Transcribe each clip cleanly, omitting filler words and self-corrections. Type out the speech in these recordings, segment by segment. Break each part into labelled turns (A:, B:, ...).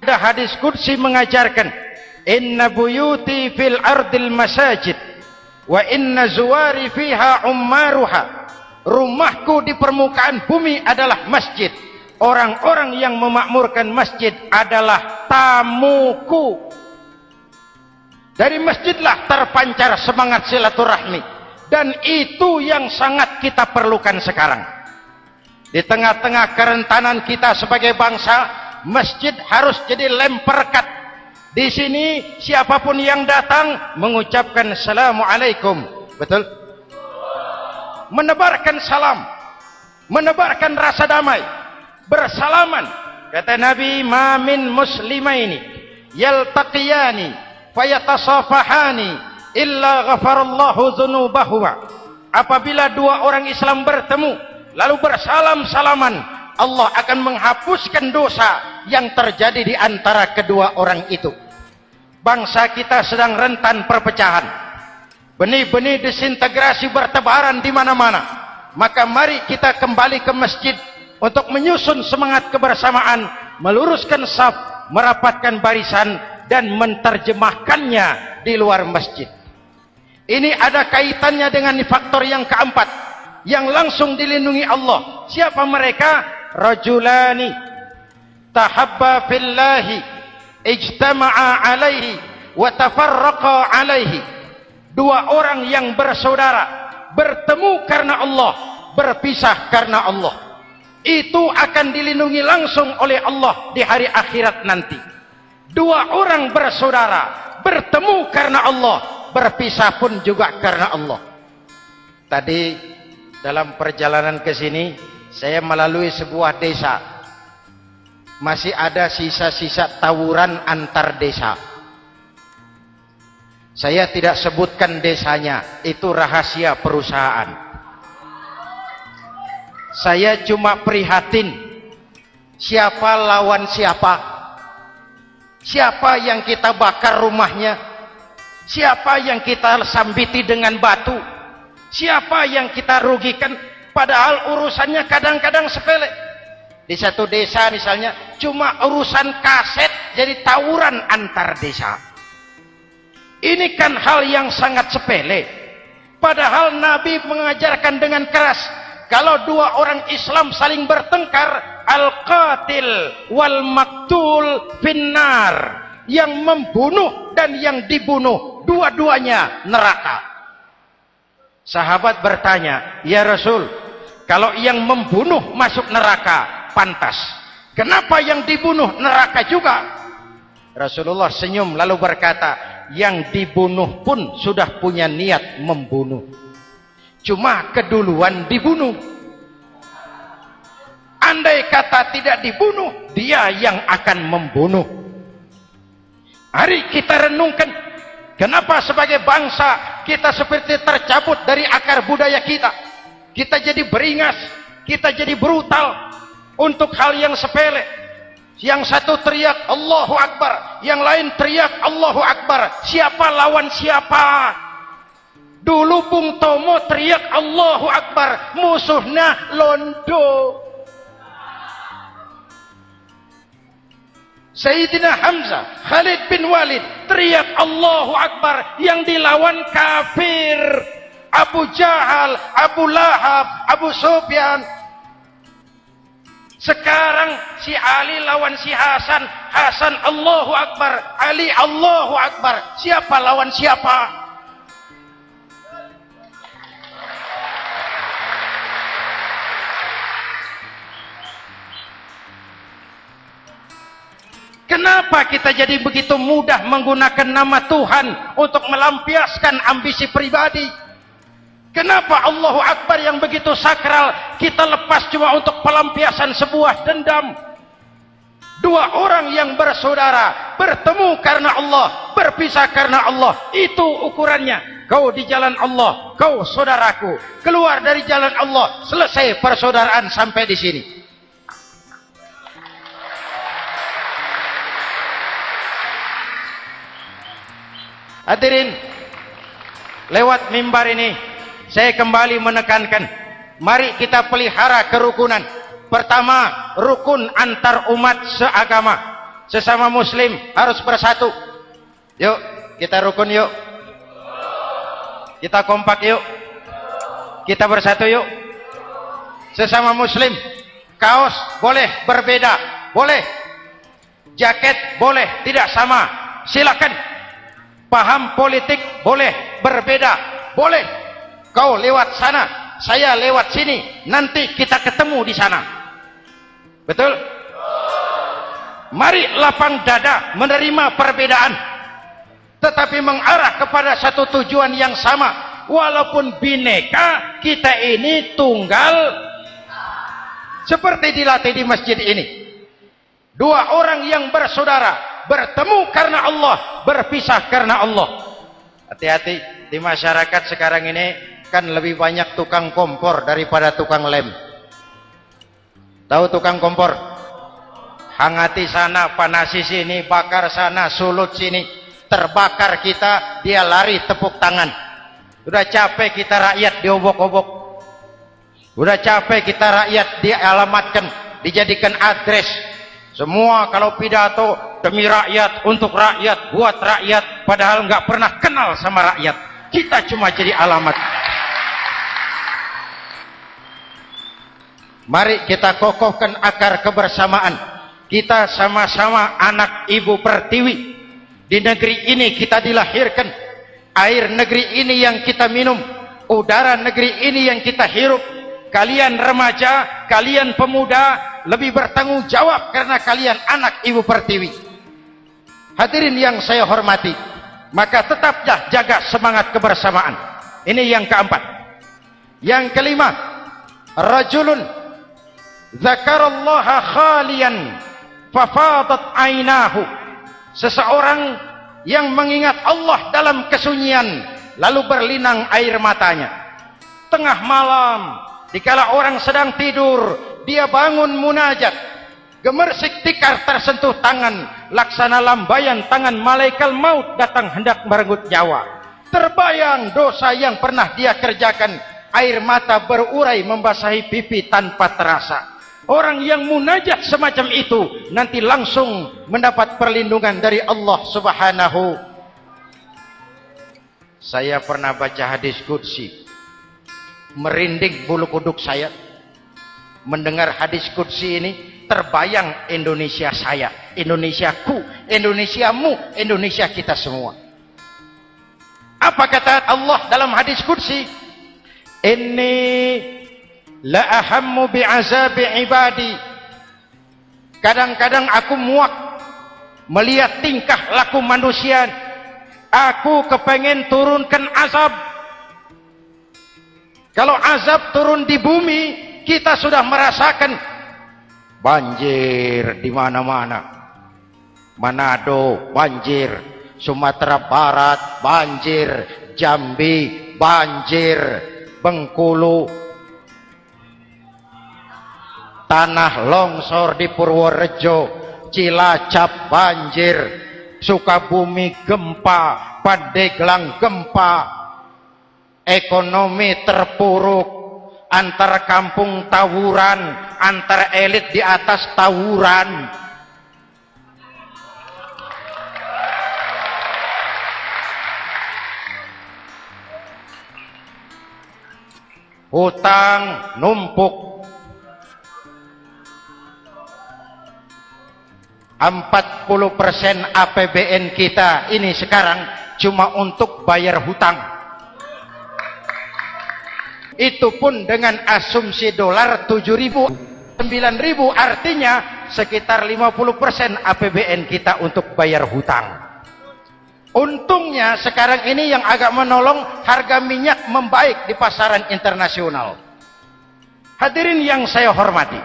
A: Ada hadis qudsi mengajarkan, inna buyuti fil ardil masajid wa inna zuwari fiha ummaruha. Rumahku di permukaan bumi adalah masjid. Orang-orang yang memakmurkan masjid adalah tamuku. Dari masjidlah terpancar semangat silaturahmi. Dan itu yang sangat kita perlukan sekarang. Di tengah-tengah kerentanan kita sebagai bangsa, masjid harus jadi lem perekat. Di sini siapapun yang datang mengucapkan assalamualaikum. Betul? Menebarkan salam, menebarkan rasa damai, bersalaman. Kata Nabi, ma min muslimaini yaltaqiyani fayatasafahani illa ghafarallahu dzunubahuma. Apabila dua orang Islam bertemu lalu bersalam-salaman, Allah akan menghapuskan dosa yang terjadi di antara kedua orang itu. Bangsa kita sedang rentan perpecahan. Benih-benih disintegrasi bertebaran di mana-mana. Maka mari kita kembali ke masjid untuk menyusun semangat kebersamaan, meluruskan saf, merapatkan barisan, dan menerjemahkannya di luar masjid. Ini ada kaitannya dengan faktor yang keempat, yang langsung dilindungi Allah. Siapa mereka? Rajulani tahabba fillahi ijtama'a alaihi wa tafarraqa alaihi. Dua orang yang bersaudara, bertemu karena Allah, berpisah karena Allah. Itu akan dilindungi langsung oleh Allah di hari akhirat nanti. Dua orang bersaudara, bertemu karena Allah, berpisah pun juga karena Allah. Tadi dalam perjalanan ke sini, saya melalui sebuah desa. Masih ada sisa-sisa tawuran antar desa. Saya tidak sebutkan desanya, itu rahasia perusahaan. Saya cuma prihatin, siapa lawan siapa, siapa yang kita bakar rumahnya, siapa yang kita sambiti dengan batu, siapa yang kita rugikan, padahal urusannya kadang-kadang sepele. Di satu desa misalnya, cuma urusan kaset jadi tawuran antar desa. Ini kan hal yang sangat sepele. Padahal Nabi mengajarkan dengan keras, kalau dua orang Islam saling bertengkar, al-qatil wal maktul finnar. Yang membunuh dan yang dibunuh, dua-duanya neraka. Sahabat bertanya, ya Rasul, kalau yang membunuh masuk neraka, pantas. Kenapa yang dibunuh neraka juga? Rasulullah senyum lalu berkata, yang dibunuh pun sudah punya niat membunuh, cuma keduluan dibunuh. Andai kata tidak dibunuh, dia yang akan membunuh. Mari kita renungkan, kenapa sebagai bangsa kita seperti tercabut dari akar budaya kita. Kita jadi beringas, kita jadi brutal untuk hal yang sepele. Yang satu teriak Allahu Akbar, yang lain teriak Allahu Akbar. Siapa lawan siapa? Dulu Bung Tomo teriak Allahu Akbar, musuhnya londo. Sayyidina Hamzah, Khalid bin Walid teriak Allahu Akbar, yang dilawan kafir. Abu Jahal, Abu Lahab, Abu Sufyan. Sekarang si Ali lawan si Hasan, Hasan Allahu Akbar, Ali Allahu Akbar. Siapa lawan siapa? Kenapa kita jadi begitu mudah menggunakan nama Tuhan untuk melampiaskan ambisi pribadi? Kenapa Allahu Akbar yang begitu sakral kita lepas cuma untuk pelampiasan sebuah dendam? Dua orang yang bersaudara, bertemu karena Allah, berpisah karena Allah. Itu ukurannya. Kau di jalan Allah, kau saudaraku. Keluar dari jalan Allah, selesai persaudaraan sampai di sini. Hadirin, lewat mimbar ini saya kembali menekankan, mari kita pelihara kerukunan. Pertama, rukun antar umat seagama. Sesama muslim harus bersatu. Yuk, kita rukun yuk. Kita kompak yuk. Kita bersatu yuk. Sesama muslim, kaos boleh berbeda, boleh. Jaket boleh tidak sama, silakan. Paham politik boleh berbeda, boleh. Kau lewat sana, saya lewat sini, nanti kita ketemu di sana. Betul? Mari lapang dada menerima perbedaan, tetapi mengarah kepada satu tujuan yang sama. Walaupun bineka, kita ini tunggal. Seperti dilatih di masjid ini, dua orang yang bersaudara bertemu karena Allah, berpisah karena Allah. Hati-hati, di masyarakat sekarang ini kan lebih banyak tukang kompor daripada tukang lem. Tahu tukang kompor? Hangati sana, panasi sini, bakar sana, sulut sini. Terbakar kita, dia lari tepuk tangan. Udah capek kita rakyat diobok-obok. Udah capek kita rakyat dialamatkan, dijadikan address. Semua kalau pidato demi rakyat, untuk rakyat, buat rakyat, padahal nggak pernah kenal sama rakyat. Kita cuma jadi alamat. Mari kita kokohkan akar kebersamaan. Kita sama-sama anak Ibu Pertiwi. Di negeri ini kita dilahirkan. Air negeri ini yang kita minum, udara negeri ini yang kita hirup. Kalian remaja, kalian pemuda lebih bertanggung jawab karena kalian anak Ibu Pertiwi. Hadirin yang saya hormati, maka tetaplah jaga semangat kebersamaan. Ini yang keempat. Yang kelima, rajulun zakarallaha khalian fafadat ainahu. Seseorang yang mengingat Allah dalam kesunyian lalu berlinang air matanya. Tengah malam, dikala orang sedang tidur, dia bangun munajat. Gemersik tikar tersentuh tangan, laksana lambaian tangan malaikat maut datang hendak merenggut nyawa. Terbayang dosa yang pernah dia kerjakan, air mata berurai membasahi pipi tanpa terasa. Orang yang munajat semacam itu nanti langsung mendapat perlindungan dari Allah Subhanahu. Saya pernah baca hadis qudsi, merinding bulu kuduk saya mendengar hadis qudsi ini. Terbayang Indonesia saya, Indonesiaku, Indonesiamu, Indonesia kita semua. Apa kata Allah dalam hadis qudsi? Inni la ahammu bi'azabi ibadi. Kadang-kadang aku muak melihat tingkah laku manusia. Aku kepengen turunkan azab. Kalau azab turun di bumi, kita sudah merasakan banjir di mana-mana. Manado banjir, Sumatera Barat banjir, Jambi banjir, Bengkulu, tanah longsor di Purworejo, Cilacap banjir, Sukabumi gempa, Pandeglang gempa, ekonomi terpuruk, antar kampung tawuran, antar elit di atas tawuran. Hutang numpuk. 40% APBN kita ini sekarang cuma untuk bayar hutang. Itu pun dengan asumsi dolar 7.000, 9.000, artinya sekitar 50% APBN kita untuk bayar hutang. Untungnya sekarang ini yang agak menolong, harga minyak membaik di pasaran internasional. Hadirin yang saya hormati,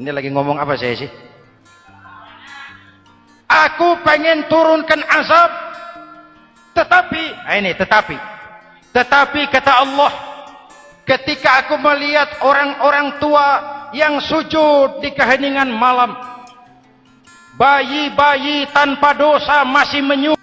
A: ini lagi ngomong apa saya sih? Aku pengen turunkan azab, tetapi kata Allah, ketika aku melihat orang-orang tua yang sujud di keheningan malam, bayi-bayi tanpa dosa masih menyujud